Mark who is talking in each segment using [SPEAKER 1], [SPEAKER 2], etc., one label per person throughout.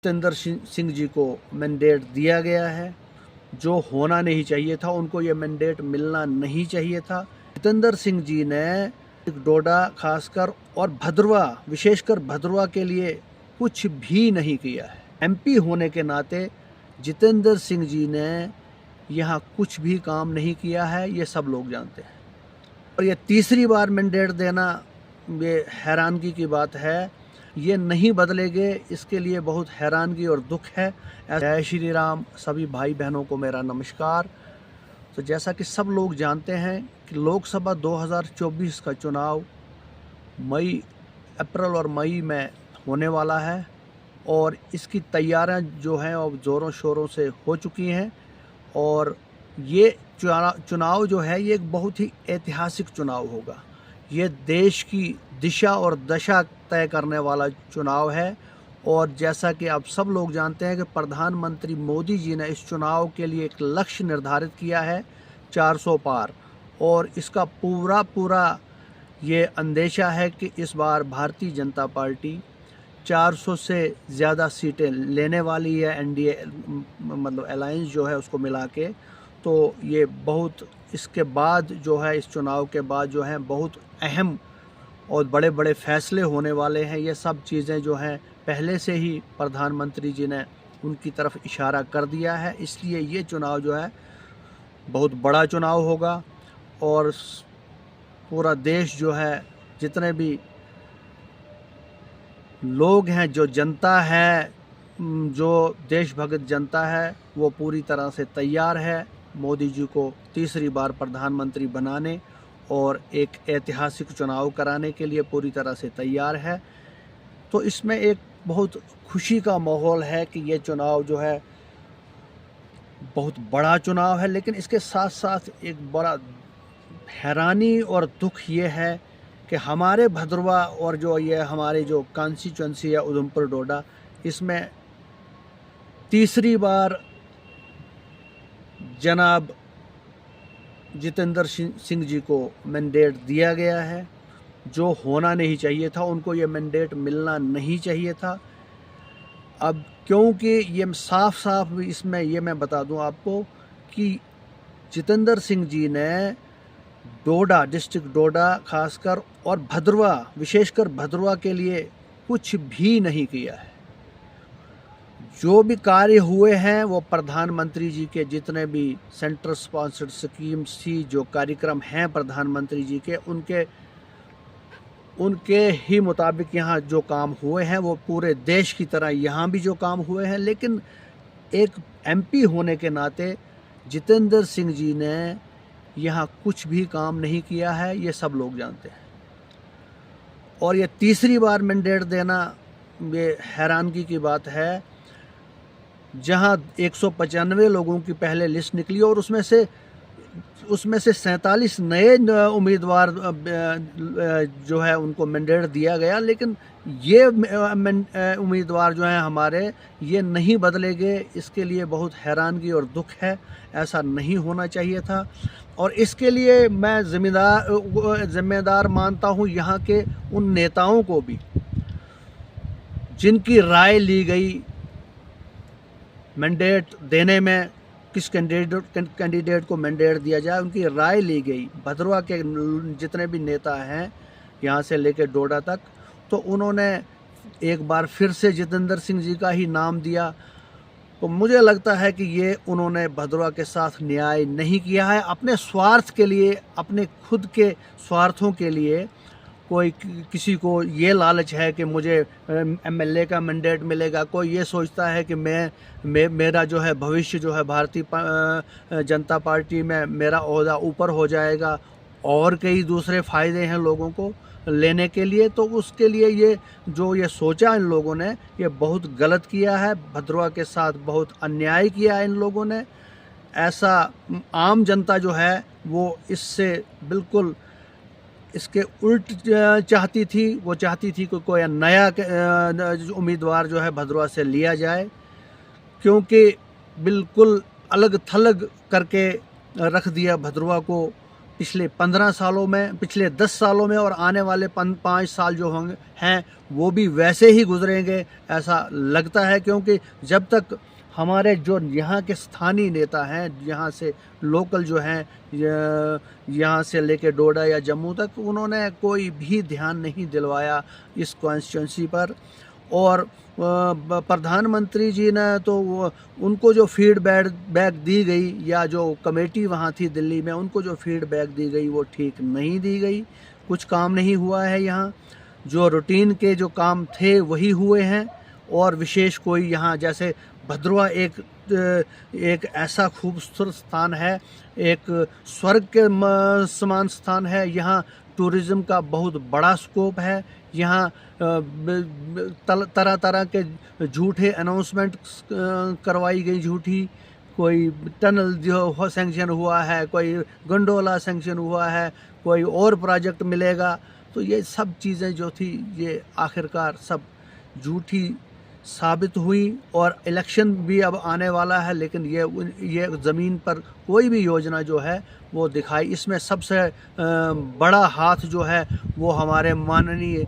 [SPEAKER 1] जितेंद्र सिंह जी को मैंडेट दिया गया है, जो होना नहीं चाहिए था। उनको ये मैंडेट मिलना नहीं चाहिए था। जितेंद्र सिंह जी ने डोडा खासकर और भद्रवा, विशेषकर भद्रवा के लिए कुछ भी नहीं किया है। एमपी होने के नाते जितेंद्र सिंह जी ने यहाँ कुछ भी काम नहीं किया है, ये सब लोग जानते हैं। और ये तीसरी बार मैंडेट देना ये हैरानगी की बात है। ये नहीं बदलेंगे, इसके लिए बहुत हैरानगी और दुख है। जय श्री राम। सभी भाई बहनों को मेरा नमस्कार। तो जैसा कि सब लोग जानते हैं कि लोकसभा 2024 का चुनाव अप्रैल और मई में होने वाला है और इसकी तैयारियां जो हैं अब ज़ोरों शोरों से हो चुकी हैं। और ये चुनाव जो है ये एक बहुत ही ऐतिहासिक चुनाव होगा। ये देश की दिशा और दशा तय करने वाला चुनाव है। और जैसा कि आप सब लोग जानते हैं कि प्रधानमंत्री मोदी जी ने इस चुनाव के लिए एक लक्ष्य निर्धारित किया है 400 पार। और इसका पूरा ये अंदेशा है कि इस बार भारतीय जनता पार्टी 400 से ज़्यादा सीटें लेने वाली है। एनडीए मतलब अलायंस जो है उसको मिला के। तो ये बहुत इसके बाद जो है, इस चुनाव के बाद जो है बहुत अहम और बड़े बड़े फैसले होने वाले हैं। ये सब चीज़ें जो हैं पहले से ही प्रधानमंत्री जी ने उनकी तरफ इशारा कर दिया है। इसलिए ये चुनाव जो है बहुत बड़ा चुनाव होगा और पूरा देश जो है, जितने भी लोग हैं, जो जनता है, जो देशभक्त जनता है, वो पूरी तरह से तैयार है मोदी जी को तीसरी बार प्रधानमंत्री बनाने और एक ऐतिहासिक चुनाव कराने के लिए पूरी तरह से तैयार है। तो इसमें एक बहुत खुशी का माहौल है कि ये चुनाव जो है बहुत बड़ा चुनाव है। लेकिन इसके साथ साथ एक बड़ा हैरानी और दुख ये है कि हमारे भद्रवा और जो ये हमारे जो कॉन्स्टिट्यूंसी है उधमपुर डोडा, इसमें तीसरी बार जनाब जितेंद्र सिंह जी को मैंडेट दिया गया है, जो होना नहीं चाहिए था। उनको ये मैंडेट मिलना नहीं चाहिए था। अब क्योंकि ये साफ इसमें ये मैं बता दूं आपको कि जितेंद्र सिंह जी ने डोडा, डिस्ट्रिक्ट डोडा खासकर और भद्रवा, विशेषकर भद्रवा के लिए कुछ भी नहीं किया है। जो भी कार्य हुए हैं वो प्रधानमंत्री जी के जितने भी सेंट्रल स्पॉन्सर्ड स्कीम्स थी, जो कार्यक्रम हैं प्रधानमंत्री जी के, उनके ही मुताबिक यहाँ जो काम हुए हैं वो पूरे देश की तरह यहाँ भी जो काम हुए हैं। लेकिन एक एमपी होने के नाते जितेंद्र सिंह जी ने यहाँ कुछ भी काम नहीं किया है, ये सब लोग जानते हैं। और ये तीसरी बार मैंडेट देना ये हैरानगी की बात है। जहाँ 195 लोगों की पहले लिस्ट निकली और उसमें से 47 नए उम्मीदवार जो है उनको मैंडेट दिया गया। लेकिन ये उम्मीदवार जो हैं हमारे, ये नहीं बदलेंगे, इसके लिए बहुत हैरानगी और दुख है। ऐसा नहीं होना चाहिए था। और इसके लिए मैं जिम्मेदार मानता हूँ यहाँ के उन नेताओं को भी, जिनकी राय ली गई मैंडेट देने में, किस कैंडिडेट को मैंडेट दिया जाए, उनकी राय ली गई। भद्रवा के जितने भी नेता हैं यहाँ से लेकर डोडा तक, तो उन्होंने एक बार फिर से जितेंद्र सिंह जी का ही नाम दिया। तो मुझे लगता है कि ये उन्होंने भद्रवा के साथ न्याय नहीं किया है। अपने स्वार्थ के लिए, अपने खुद के स्वार्थों के लिए, कोई किसी को ये लालच है कि मुझे एमएलए का मैंडेट मिलेगा, कोई ये सोचता है कि मेरा जो है भविष्य जो है भारतीय जनता पार्टी में मेरा ओहदा ऊपर हो जाएगा, और कई दूसरे फ़ायदे हैं लोगों को लेने के लिए। तो उसके लिए ये सोचा इन लोगों ने, ये बहुत गलत किया है। भद्रवा के साथ बहुत अन्याय किया है इन लोगों ने। ऐसा आम जनता जो है वो इससे बिल्कुल इसके उल्ट चाहती थी। वो चाहती थी कि कोई नया उम्मीदवार जो है भद्रवा से लिया जाए, क्योंकि बिल्कुल अलग थलग करके रख दिया भद्रवा को पिछले 15 सालों में, पिछले 10 सालों में और आने वाले 5 साल जो होंगे हैं वो भी वैसे ही गुजरेंगे ऐसा लगता है, क्योंकि जब तक हमारे जो यहाँ के स्थानीय नेता हैं, यहाँ से लोकल जो हैं, यहाँ से लेके डोडा या जम्मू तक, उन्होंने कोई भी ध्यान नहीं दिलवाया इस कॉन्स्टिट्यूंसी पर। और प्रधानमंत्री जी ने तो उनको जो फीडबैक दी गई, या जो कमेटी वहाँ थी दिल्ली में, उनको जो फीडबैक दी गई वो ठीक नहीं दी गई। कुछ काम नहीं हुआ है यहाँ, जो रूटीन के जो काम थे वही हुए हैं। और विशेष कोई यहाँ, जैसे भद्रवा एक ऐसा खूबसूरत स्थान है, एक स्वर्ग के समान स्थान है। यहाँ टूरिज़्म का बहुत बड़ा स्कोप है। यहाँ तरह तरह के झूठे अनाउंसमेंट करवाई गई, झूठी, कोई टनल जो सैंक्शन हुआ है, कोई गंडोला सैंक्शन हुआ है, कोई और प्रोजेक्ट मिलेगा। तो ये सब चीज़ें जो थी ये आखिरकार सब झूठी साबित हुई। और इलेक्शन भी अब आने वाला है, लेकिन ये ज़मीन पर कोई भी योजना जो है वो दिखाई, इसमें सबसे बड़ा हाथ जो है वो हमारे माननीय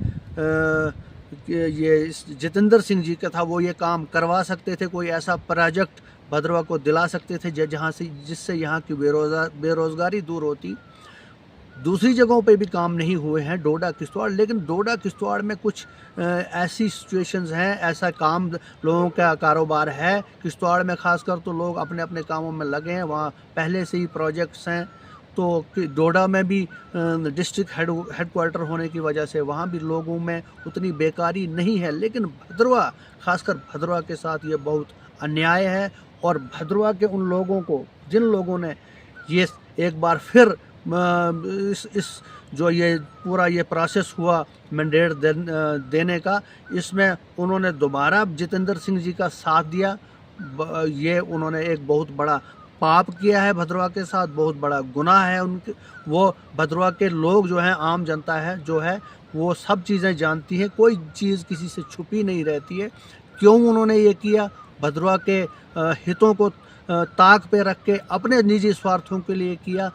[SPEAKER 1] ये जितेंद्र सिंह जी का था। वो ये काम करवा सकते थे, कोई ऐसा प्रोजेक्ट भद्रवा को दिला सकते थे जहाँ से, जिससे यहाँ की बेरोज़गारी दूर होती। दूसरी जगहों पे भी काम नहीं हुए हैं, डोडा किश्तवाड़, लेकिन डोडा किश्तवाड़ में कुछ ऐसी सिचुएशंस हैं, ऐसा काम लोगों का कारोबार है। किश्तवाड़ में खासकर तो लोग अपने अपने कामों में लगे हैं, वहाँ पहले से ही प्रोजेक्ट्स हैं। तो डोडा में भी डिस्ट्रिक्ट हेडक्वार्टर होने की वजह से वहाँ भी लोगों में उतनी बेकारी नहीं है। लेकिन भद्रवा, खासकर भद्रवा के साथ ये बहुत अन्याय है। और भद्रवा के उन लोगों को, जिन लोगों ने ये एक बार फिर इस जो ये पूरा ये प्रोसेस हुआ मैंडेट देने का, इसमें उन्होंने दोबारा जितेंद्र सिंह जी का साथ दिया। ये उन्होंने एक बहुत बड़ा पाप किया है भद्रवा के साथ, बहुत बड़ा गुनाह है उनके। वो भद्रवा के लोग जो हैं, आम जनता है जो है, वो सब चीज़ें जानती है, कोई चीज़ किसी से छुपी नहीं रहती है। क्यों उन्होंने ये किया? भद्रवा के हितों को ताक पे रख के अपने निजी स्वार्थों के लिए किया।